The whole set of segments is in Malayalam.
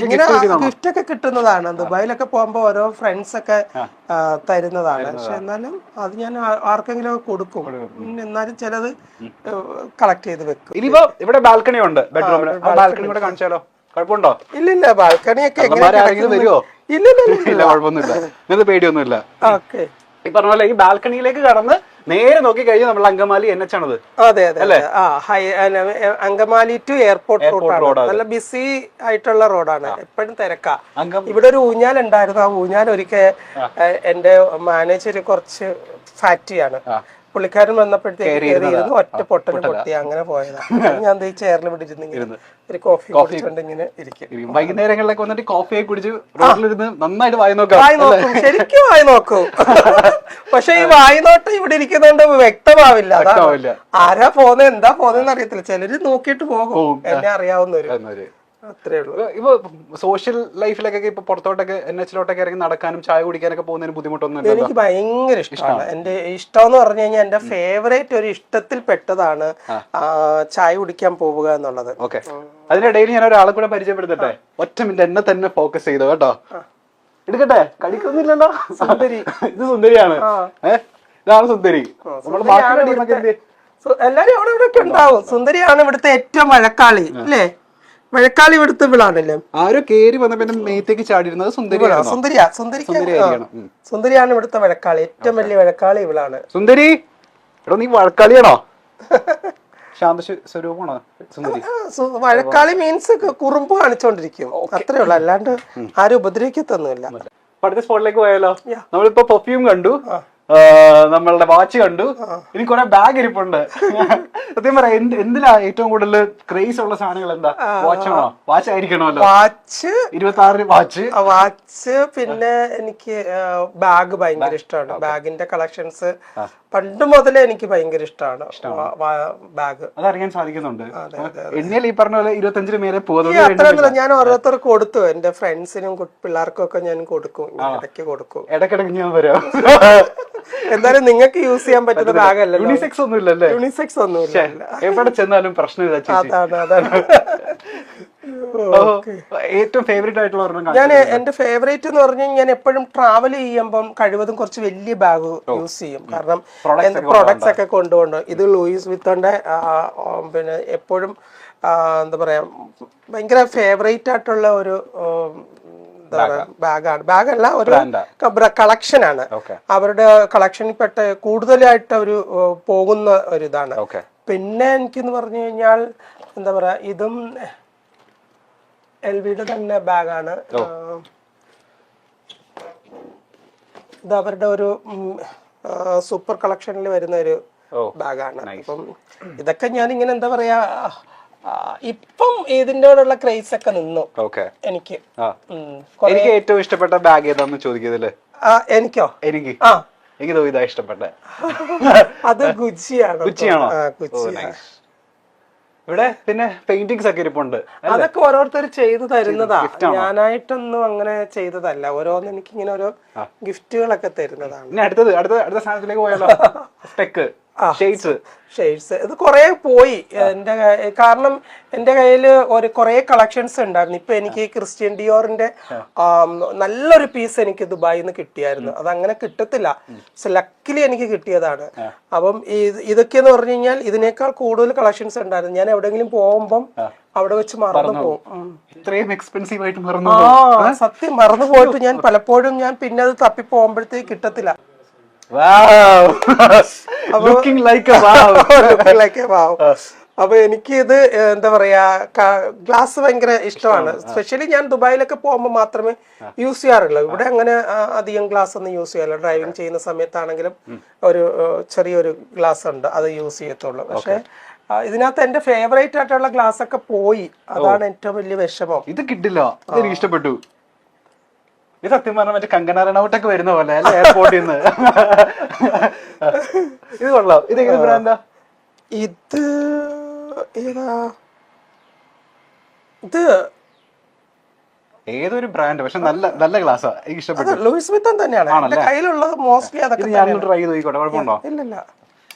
ഇങ്ങനെ ഗിഫ്റ്റ് ഒക്കെ കിട്ടുന്നതാണ്. ദുബായിലൊക്കെ പോകുമ്പോ ഓരോ ഫ്രണ്ട്സ് ഒക്കെ തരുന്നതാണ്. പക്ഷെ എന്നാലും അത് ഞാൻ ആർക്കെങ്കിലും ഒക്കെ കൊടുക്കും. എന്നാലും ചിലത് കളക്ട് ചെയ്ത് വെക്കും. ഇനിയിപ്പോ ഇവിടെ ബാൽക്കണി ഉണ്ട് ബെഡ്റൂമിന്. ബാൽക്കണി കൂടെ കാണിച്ചാലോ? കുഴപ്പമുണ്ടോ? ഇല്ലില്ല, ബാൽക്കണിയൊക്കെ വരുമോ? ഇല്ല, കുഴപ്പമൊന്നുമില്ല. നിങ്ങൾക്ക് പേടിയൊന്നുമില്ല. ഓക്കെ. ഈ പറഞ്ഞ പോലെ ഈ ബാൽക്കണിയിലേക്ക് കടന്ന് നേരെ നോക്കി കഴിഞ്ഞാൽ നമ്മൾ അങ്കമാലി NH ആണത്. അതെ അതെ. അങ്കമാലി ടു എയർപോർട്ട് റോഡ് നല്ല ബിസി ആയിട്ടുള്ള റോഡാണ്. എപ്പോഴും തിരക്കാ. ഇവിടെ ഒരു ഊഞ്ഞാൽ ഉണ്ടായിരുന്നു. ആ ഊഞ്ഞാൽ ഒരിക്കൽ എന്റെ മാനേജർ കുറച്ച് ഫാറ്റിയാണ്. പുള്ളിക്കാരൻ വന്നപ്പോഴത്തേക്ക് ഒറ്റ പൊട്ടൽ പൊട്ടി അങ്ങനെ പോയതാണ്. ഞാൻ ചെയറിൽ പിടിച്ചിരുന്നെങ്കിൽ ഒരു കോഫി കുടിച്ചുകൊണ്ട് ഇങ്ങനെ ഇരിക്കും. വൈകുന്നേരങ്ങളിലൊക്കെ വന്നിട്ട് കോഫി കുടിച്ച് റോഡിലിരുന്ന് നന്നായിട്ട് വായി നോക്കും. ശരിക്കും വായി നോക്കും. പക്ഷെ ഈ വായി നോട്ടം ഇവിടെ ഇരിക്കുന്നോണ്ട് വ്യക്തമാവില്ല. ആരാ പോന്നെ എന്താ പോന്നെന്ന് അറിയത്തില്ല. ചിലര് നോക്കിയിട്ട് പോകും. എന്നെ അറിയാവുന്നവര്. അത്രേ ഉള്ളൂ. ഇപ്പൊ സോഷ്യൽ ലൈഫിലൊക്കെ ഇപ്പൊ പുറത്തോട്ടൊക്കെ NH ഇറങ്ങി നടക്കാനും ചായ കുടിക്കാനൊക്കെ പോകുന്നതിന് ബുദ്ധിമുട്ടൊന്നും എനിക്ക് ഭയങ്കര ഇഷ്ടമാണ്. എന്റെ ഇഷ്ടം എന്ന് പറഞ്ഞു കഴിഞ്ഞാൽ എന്റെ ഫേവറേറ്റ് ഒരു ഇഷ്ടത്തിൽ പെട്ടതാണ് ചായ കുടിക്കാൻ പോവുക എന്നുള്ളത്. ഓക്കെ. അതിനിടയിൽ ഞാൻ ഒരാളെ കൂടെ പരിചയപ്പെടുത്തട്ടെ. ഒറ്റ മിനിറ്റ് എന്നെ തന്നെ ഫോക്കസ് ചെയ്തു കേട്ടോ. എടുക്കട്ടെ? കടിക്കൊന്നുമില്ലല്ലോ. സുന്ദരി. ഇത് സുന്ദരിയാണ്. ഇതാണ് സുന്ദരി. എല്ലാരും അവിടെ ഇവിടെ ഒക്കെ ഉണ്ടാവും. സുന്ദരിയാണ് ഇവിടുത്തെ ഏറ്റവും വഴക്കാളി അല്ലേ? മഴക്കാളി ഇവിടുത്തെ വിളാണല്ലേ. ആരോ കേറി വന്നപ്പോ മേത്തേക്ക് ചാടിയിരുന്നത് സുന്ദരിയാണ് ഇവിടുത്തെ വഴക്കാളി. ഏറ്റവും വലിയ വഴക്കാളി ഇവളാണ്. സുന്ദരി, എടോ നീ വഴക്കാളിയാണോ? ശാന്ത സ്വരൂപമാണോ സുന്ദരി? വഴക്കാളി മീൻസ് കുറുമ്പ് കാണിച്ചോണ്ടിരിക്കും, അത്രേ ഉള്ളു. അല്ലാണ്ട് ആരും ഉപദ്രവിക്കത്തൊന്നുമില്ല. അടുത്ത സ്പോട്ടിലേക്ക് പോയാലോ? നമ്മളിപ്പോ പെർഫ്യൂം കണ്ടു, നമ്മളുടെ വാച്ച് കണ്ടു, ഇനി കുറെ ബാഗ് ഇരിപ്പുണ്ട്. സത്യം പറയാം, എന്തിനാ ഏറ്റവും കൂടുതൽ ക്രേസ് ഉള്ള സാധനങ്ങൾ? എന്താ? വാച്ചാണോ? വാച്ച് ആയിരിക്കണമല്ലോ. Watch 26 watch. പിന്നെ എനിക്ക് ബാഗ് ഭയങ്കര ഇഷ്ടമാണ്. ബാഗിന്റെ കളക്ഷൻസ് പണ്ട് മുതലേ എനിക്ക് ഭയങ്കര ഇഷ്ടമാണ്. ബാഗ് അതറിയാൻ സാധിക്കുന്നുണ്ട്. എണ്ണിയാൽ ഈ പറഞ്ഞ പോലെ 25 മേലെ അത്ര ഞാൻ ഓരോരുത്തർക്ക് കൊടുത്തു. എന്റെ ഫ്രണ്ട്സിനും പിള്ളേർക്കും ഒക്കെ ഞാൻ കൊടുക്കും. ഇടയ്ക്കിടയ്ക്ക് ഞാൻ വരാം. എന്തായാലും നിങ്ങൾക്ക് യൂസ് ചെയ്യാൻ പറ്റുന്ന ബാഗല്ല. യൂണിസെക്സ് ഒന്നും ഇല്ലല്ലേ? യൂണിസെക്സ് ഒന്നുമില്ല. എവിടെ ചെന്നാലും പ്രശ്നമില്ല. അതാണ് ഏറ്റവും ഫേവറേറ്റ് ആയിട്ടുള്ള ഞാൻ എന്റെ ഫേവറേറ്റ് എന്ന് പറഞ്ഞാൽ ഞാൻ എപ്പോഴും ട്രാവൽ ചെയ്യുമ്പം കഴിവതും കുറച്ച് വലിയ ബാഗ് യൂസ് ചെയ്യും. കാരണം പ്രൊഡക്ട്സ് ഒക്കെ കൊണ്ടുപോകണം. ഇത് ലൂയിസ് വിത്തോന്റെ പിന്നെ എപ്പോഴും എന്താ പറയാ ഭയങ്കര ഫേവറേറ്റ് ആയിട്ടുള്ള ഒരു ബാഗല്ല, ഒരു കളക്ഷനാണ്. അവരുടെ കളക്ഷനിൽ പെട്ട കൂടുതലായിട്ട് ഒരു പോകുന്ന ഒരു ഇതാണ്. പിന്നെ എനിക്കെന്ന് പറഞ്ഞു കഴിഞ്ഞാൽ എന്താ പറയാ, ഇതും LVയുടെ തന്നെ ബാഗാണ്. ഇത് അവരുടെ ഒരു സൂപ്പർ കളക്ഷനിൽ വരുന്ന ഒരു ബാഗാണ്. അപ്പം ഇതൊക്കെ ഞാൻ ഇങ്ങനെ എന്താ പറയാ, ഇപ്പം ഇതിനോടുള്ള ക്രേസ് ഒക്കെ നിന്നു. എനിക്ക് ഏറ്റവും ഇഷ്ടപ്പെട്ട ബാഗ് ഏതാന്ന് ചോദിക്കുന്നല്ലേ? എനിക്കോ? എനിക്ക് ഇതാ ഇഷ്ടപ്പെട്ട. അത് ഗുച്ചിയാണോ? ഇവിടെ പിന്നെ പെയിന്റിങ്സ് ഒക്കെ ഇരിപ്പുണ്ട്. അതൊക്കെ ഓരോരുത്തർ ചെയ്തു തരുന്നതാ. ഞാനായിട്ടൊന്നും അങ്ങനെ ചെയ്തതല്ല. ഓരോന്ന് എനിക്ക് ഇങ്ങനെ ഓരോ ഗിഫ്റ്റുകളൊക്കെ തരുന്നതാണ്. ഇനി അടുത്ത സാധനത്തിലേക്ക് പോയാലോ? സ്പെക്ക് ഷെയ്ഡ്സ് ഇത് കുറെ പോയി എന്റെ, കാരണം എന്റെ കയ്യില് കുറെ കളക്ഷൻസ് ഉണ്ടായിരുന്നു. ഇപ്പൊ എനിക്ക് ക്രിസ്ത്യൻ ഡിയോറിന്റെ നല്ലൊരു പീസ് എനിക്ക് ദുബായിൽ നിന്ന് കിട്ടിയായിരുന്നു. അത് അങ്ങനെ കിട്ടത്തില്ല, ലക്കിലി എനിക്ക് കിട്ടിയതാണ്. അപ്പം ഇതൊക്കെയെന്ന് പറഞ്ഞു കഴിഞ്ഞാൽ ഇതിനേക്കാൾ കൂടുതൽ കളക്ഷൻസ് ഉണ്ടായിരുന്നു. ഞാൻ എവിടെയെങ്കിലും പോകുമ്പം അവിടെ വെച്ച് മറന്നു പോകും. ഇത്രയും എക്സ്പെൻസീവ് ആയിട്ട് സത്യം മറന്നു പോയിട്ട് ഞാൻ പലപ്പോഴും ഞാൻ പിന്നെ അത് തപ്പി പോകുമ്പോഴത്തേക്ക് കിട്ടത്തില്ല. അപ്പൊ എനിക്ക് ഇത് എന്താ പറയാ, ഗ്ലാസ് ഭയങ്കര ഇഷ്ടമാണ്. സ്പെഷ്യലി ഞാൻ ദുബായിലൊക്കെ പോകുമ്പോൾ മാത്രമേ യൂസ് ചെയ്യാറുള്ളൂ. ഇവിടെ അങ്ങനെ അധികം ഗ്ലാസ് ഒന്നും യൂസ് ചെയ്യാറില്ല. ഡ്രൈവിംഗ് ചെയ്യുന്ന സമയത്താണെങ്കിലും ഒരു ചെറിയൊരു ഗ്ലാസ് ഉണ്ട്, അത് യൂസ് ചെയ്യത്തുള്ളൂ. പക്ഷെ ഇതിനകത്ത് എന്റെ ഫേവറേറ്റ് ആയിട്ടുള്ള ഗ്ലാസ് ഒക്കെ പോയി. അതാണ് ഏറ്റവും വലിയ വിഷമം. ഇത് കിട്ടില്ല. എനിക്ക് ഇഷ്ടപ്പെട്ടു. ഇത് സത്യം പറഞ്ഞാൽ മറ്റേ കങ്കണ റണൗട്ടൊക്കെ വരുന്ന പോലെ അല്ലെ, എയർപോർട്ടിൽ നിന്ന്. ഇത് കൊള്ളാം. ഇത് ഏത് ബ്രാൻഡാ? ഇത് ഏതാ? ഇത് ഏതൊരു ബ്രാൻഡ്, പക്ഷെ നല്ല ഗ്ലാസ്സാ. എനിക്ക് ഇഷ്ടപ്പെട്ടു. ലൂയിസ് വിത്തൺ തന്നെയാണ് എന്റെ കയ്യിലുള്ളത്. മോസ്റ്റ്ലി അതൊക്കെ ഞാൻ ട്രൈ ചെയ്ത് നോക്കിക്കോട്ടെ? കുഴപ്പമുണ്ടോ? ഇല്ല,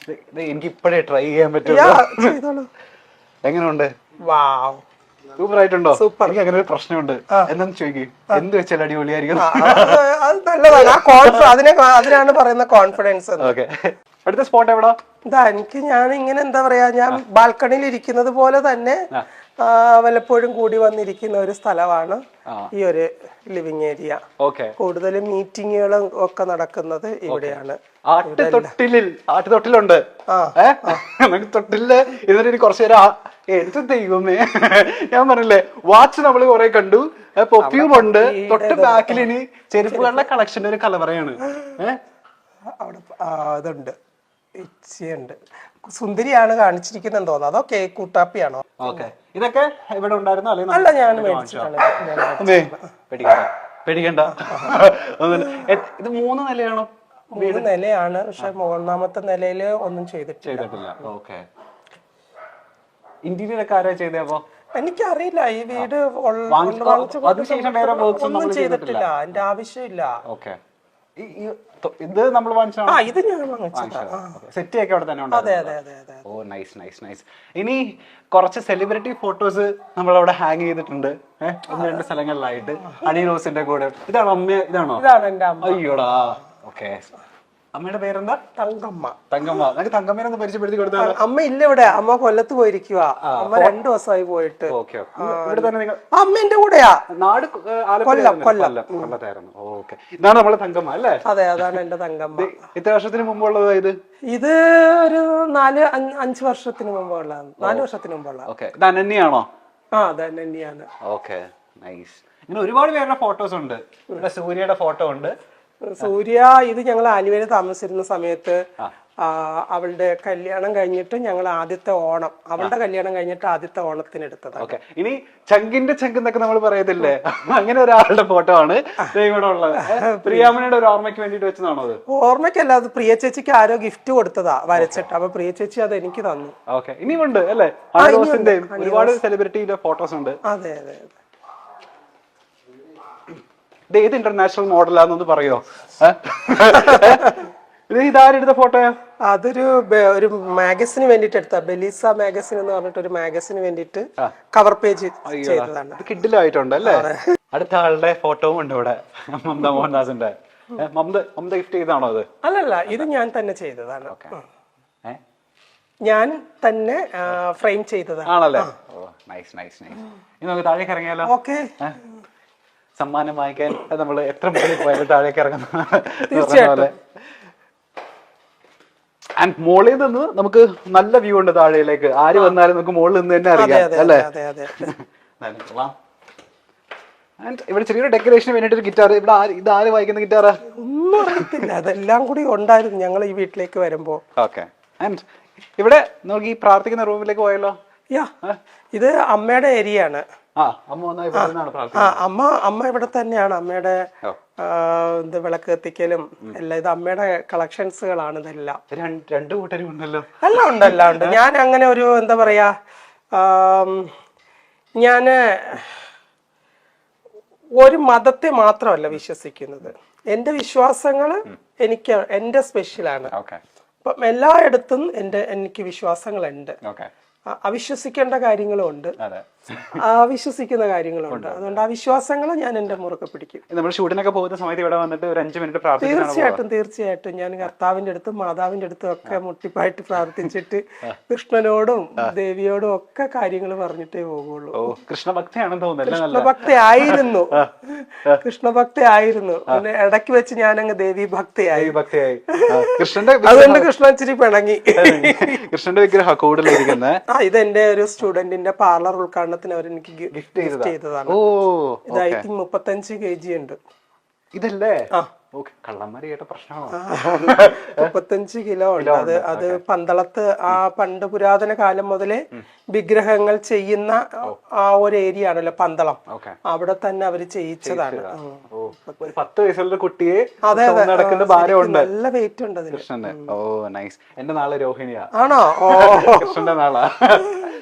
എനിക്ക് ഇപ്പോഴേ ട്രൈ ചെയ്യാൻ പറ്റുള്ളൂ. എങ്ങനെയുണ്ട്? വാവ്, സൂപ്പർ ആയിട്ടുണ്ടോ? സൂപ്പർ. എനിക്ക് അങ്ങനെ ഒരു പ്രശ്നമുണ്ട്. എന്താന്ന് ചോദിക്കും, എന്ത് വെച്ചാൽ അടിപൊളിയായിരിക്കും. അത് നല്ലതാണ്. അതിനാണ് പറയുന്ന കോൺഫിഡൻസ്. ഓക്കെ, അടുത്ത സ്പോട്ട് എവിടാ? ഞാൻ ഇങ്ങനെ എന്താ പറയാ, ഞാൻ ബാൽക്കണിയിൽ ഇരിക്കുന്നത് പോലെ തന്നെ വല്ലപ്പോഴും കൂടി വന്നിരിക്കുന്ന ഒരു സ്ഥലമാണ് ഈ ഒരു ലിവിങ് ഏരിയ. കൂടുതലും മീറ്റിങ്ങുകളും ഒക്കെ നടക്കുന്നത് ഇവിടെയാണ്. ആട്ടുതൊട്ടിലുണ്ട്. തൊട്ടില് ഇതിന് കുറച്ചു നേരം എന്ത് ദൈവമേ, ഞാൻ പറഞ്ഞില്ലേ വാച്ച് നമ്മൾ കുറെ കണ്ടു, പെർഫ്യൂം ഉണ്ട്, തൊട്ട് ബാക്കിൽ ഇനി ചെരുപ്പുകളുടെ കളക്ഷന്റെ ഒരു കലവറയാണ്. അവിടെ ഇതുണ്ട്, ഇച്ചയുണ്ട്. സുന്ദരിയാണ് കാണിച്ചിരിക്കുന്നെന്ന് തോന്നുന്നു. അതോ കേക്ക് കൂട്ടാപ്പിയാണോ? ഇതൊക്കെ ഇവിടെ ഉണ്ടായിരുന്നോ? അല്ല, ഞാൻ മേടിച്ചിട്ടാണ്. പേടിക്കണ്ട. ഇത് 3 നിലയാണോ? 3 നിലയാണ്. പക്ഷെ 3ാമത്തെ നിലയില് ഒന്നും ചെയ്തിട്ടില്ല. ഇന്റീരിയർ ഒക്കെ ആരാ ചെയ്തപ്പോ? എനിക്കറിയില്ല. ഈ വീട് ഒന്നും ചെയ്തിട്ടില്ല, അതിന്റെ ആവശ്യമില്ല. ഇത് നമ്മൾ ഇത് ഞാൻ സെറ്റ് ഒക്കെ അവിടെ തന്നെ ഉണ്ട്. ഓ നൈസ് നൈസ് നൈസ്. ഇനി കുറച്ച് സെലിബ്രിറ്റി ഫോട്ടോസ് നമ്മൾ അവിടെ ഹാങ് ചെയ്തിട്ടുണ്ട് 1-2 സ്ഥലങ്ങളിലായിട്ട്. ഹണി റോസിന്റെ കൂടെ. ഇതാണോ അമ്മ? ഇതാണോ? അയ്യോടാ. ഓക്കെ, അമ്മയുടെ പേരെന്താ? തങ്കമ്മ. തങ്കമ്മ. നമുക്ക് തങ്കമ്മേനെ ഒന്ന് പരിചയപ്പെടുത്തി കൊടുത്താൽ. അമ്മ ഇല്ല ഇവിടെ, അമ്മ കൊല്ലത്ത് പോയിരിക്കുക. അമ്മ 2 ദിവസമായി പോയിട്ട്. ഇവിടെ തന്നെ നിങ്ങൾ? അമ്മ എന്റെ കൂടെയാ. നാട് കൊല്ലത്തായിരുന്നു. ഓക്കെ, ഇതാണ് നമ്മളെ തങ്കമ്മ അല്ലേ? അതെ, അതാണ് എന്റെ തങ്കമ്മ. എത്ര വർഷത്തിന് മുമ്പുള്ളത് ഇത്? ഇത് ഒരു 4-5 വർഷത്തിന് മുമ്പുള്ള, 4 വർഷത്തിന് മുമ്പുള്ള. ഓക്കെ, ഇത് അനന്യാണോ? അത് അനന്യാണ്. Okay, nice. ഇങ്ങനെ ഒരുപാട് പേരുടെ ഫോട്ടോസ് ഉണ്ട്. ഇവിടെ സൂര്യയുടെ ഫോട്ടോ ഉണ്ട്. സൂര്യ ഇത് ഞങ്ങൾ ആലുവയിൽ താമസിച്ചിരുന്ന സമയത്ത് അവളുടെ കല്യാണം കഴിഞ്ഞിട്ട് ഞങ്ങൾ ആദ്യത്തെ ഓണം, അവളുടെ കല്യാണം കഴിഞ്ഞിട്ട് ആദ്യത്തെ ഓണത്തിന് എടുത്തതാണ്. ഓക്കെ, ഇനി ചങ്കിന്റെ ചങ്കെന്നൊക്കെ നമ്മൾ പറയത്തില്ലേ, അങ്ങനെ ഒരാളുടെ ഫോട്ടോ ആണ് ഇവിടെ ഉള്ളത്. പ്രിയാമണിയുടെ ഒരു ഓർമ്മയ്ക്ക് വേണ്ടിട്ട് വെച്ചതാണോ അത്? ഓർമ്മയ്ക്കല്ല, അത് പ്രിയ ചേച്ചിക്ക് ആരോ ഗിഫ്റ്റ് കൊടുത്തതാ വരച്ചിട്ട്. അപ്പൊ പ്രിയ ചേച്ചി അത് എനിക്ക് തന്നു. ഓക്കെ, ഇനിയുണ്ട് അല്ലേ? ഒരുപാട് സെലിബ്രിറ്റിയുടെ ഫോട്ടോസ് ഉണ്ട്. അതെ അതെ. ഇത് ഏത് ഇന്റർനാഷണൽ മോഡലാന്നൊന്ന് പറയോ? ഇത് ഇതാരെടുത്ത ഫോട്ടോയാ? ഒരു മാഗസിന് വേണ്ടിട്ട് എടുത്ത, ബെലീസ മാഗസിൻ എന്ന് പറഞ്ഞിട്ട് ഒരു മാഗസിന് വേണ്ടിട്ട് കവർ പേജ് ചെയ്തതാണ്. കിഡിലായിട്ടുണ്ട് അല്ലേ? അടുത്ത ആളുടെ ഫോട്ടോവും ഉണ്ട് ഇവിടെ, മമത മോഹൻദാസിന്റെ. മമത ഗിഫ്റ്റ് ചെയ്താണോ അത്? അല്ലല്ല, ഇത് ഞാൻ തന്നെ ചെയ്തതാണ്. ഞാൻ തന്നെ ഫ്രെയിം ചെയ്തതാണ്. ആണല്ലേ? Nice nice nice. ഇനി നമുക്ക് താഴേക്ക് ഇറങ്ങിയാലോ? ഓക്കെ. സമ്മാനം വാങ്ങിക്കാൻ നമ്മൾ എത്ര മുകളിൽ പോയാലും താഴേക്ക് ഇറങ്ങുന്ന. ആൻഡ് മുകളിൽ നിന്ന് നമുക്ക് നല്ല വ്യൂ ഉണ്ട് താഴേലേക്ക്. ആര് വന്നാലും നമുക്ക് മുകളിൽ നിന്ന് തന്നെ അറിയാം അല്ലേ? ആൻഡ് ഇവിടെ ചെറിയൊരു ഡെക്കറേഷന് വേണ്ടിട്ട് ഗിറ്റാർ. ഇവിടെ ഇത് ആര് വായിക്കുന്ന ഗിറ്റാറാ? ഒന്നും അറിയത്തില്ല, അതെല്ലാം കൂടി ഉണ്ടായിരുന്നു ഞങ്ങൾ ഈ വീട്ടിലേക്ക് വരുമ്പോ. ഓക്കെ, ആൻഡ് ഇവിടെ നമുക്ക് ഈ പ്രാർത്ഥിക്കുന്ന റൂമിലേക്ക് പോയല്ലോ. ഇത് അമ്മയുടെ ഏരിയ ആണ്. അമ്മ ഇവിടെ തന്നെയാണ്. അമ്മയുടെ വിളക്ക് കത്തിക്കലും എല്ലാം ഇത് അമ്മയുടെ കളക്ഷൻസുകളാണ്. ഇതെല്ലാം 2 കൂട്ടരും ഉണ്ടല്ലോ. എല്ലാം ഉണ്ട്. ഞാൻ അങ്ങനെ ഒരു എന്താ പറയാ, ഞാന് ഒരു മതത്തെ മാത്രമല്ല വിശ്വസിക്കുന്നത്. എന്റെ വിശ്വാസങ്ങള് എന്റെ സ്പെഷ്യലാണ്. അപ്പം എല്ലായിടത്തും എനിക്ക് വിശ്വാസങ്ങളുണ്ട്. അവിശ്വസിക്കേണ്ട കാര്യങ്ങളും ഉണ്ട്, അവിശ്വസിക്കുന്ന കാര്യങ്ങളും ഉണ്ട്. അതുകൊണ്ട് ആ വിശ്വാസങ്ങൾ ഞാൻ എന്റെ മുറുകെ പിടിക്കും. നമ്മൾ ഷൂട്ടിനൊക്കെ പോകുന്ന സമയത്ത് ഇവിടെ വന്നിട്ട് ഒരു 5 മിനിറ്റ് തീർച്ചയായിട്ടും ഞാൻ കർത്താവിന്റെ അടുത്തും മാതാവിന്റെ അടുത്തും ഒക്കെ മുട്ടിപ്പായിട്ട് പ്രാർത്ഥിച്ചിട്ട് കൃഷ്ണനോടും ദേവിയോടും ഒക്കെ കാര്യങ്ങൾ പറഞ്ഞിട്ടേ പോകുള്ളൂ. കൃഷ്ണഭക്തയാണെന്ന് തോന്നുന്നു. കൃഷ്ണഭക്തി ആയിരുന്നു. പിന്നെ ഇടയ്ക്ക് വെച്ച് ഞാൻ അങ്ങ് ദേവി ഭക്തയായി. കൃഷ്ണന്റെ അതുകൊണ്ട് കൃഷ്ണൻ ഇച്ചിരി പിണങ്ങി. കൃഷ്ണന്റെ വിഗ്രഹം കൂടുതലിരിക്കുന്നത്. ഇതെന്റെ ഒരു സ്റ്റുഡന്റിന്റെ പാർലർ ഉദ്ഘാടനത്തിന് അവർ എനിക്ക് ഗിഫ്റ്റ് ചെയ്തതാണ്. ഇത് ഐ തിങ്ക് 35 kg ഉണ്ട്. ഇതല്ലേ? കള്ളന്മാര് കേട്ട പ്രശ്നമാണ്. 35 കിലോ ഉണ്ട്. അത് പന്തളത്ത് ആ പണ്ട് പുരാതന കാലം മുതലേ വിഗ്രഹങ്ങൾ ചെയ്യുന്ന ആ ഒരു ഏരിയ ആണല്ലോ പന്തളം. അവിടെ തന്നെ അവര് ചെയ്യിച്ചതാണ്. 10 വയസ്സുള്ള കുട്ടിയെ നടക്കുന്ന ഭാരമുണ്ട്. നല്ല വെയിറ്റ് ഉണ്ട് അതിന്. കൃഷ്ണന്റെ. ഓ നൈസ്. എന്റെ നാളെ രോഹിണിയാ. ആണോ? കൃഷ്ണന്റെ നാളാ.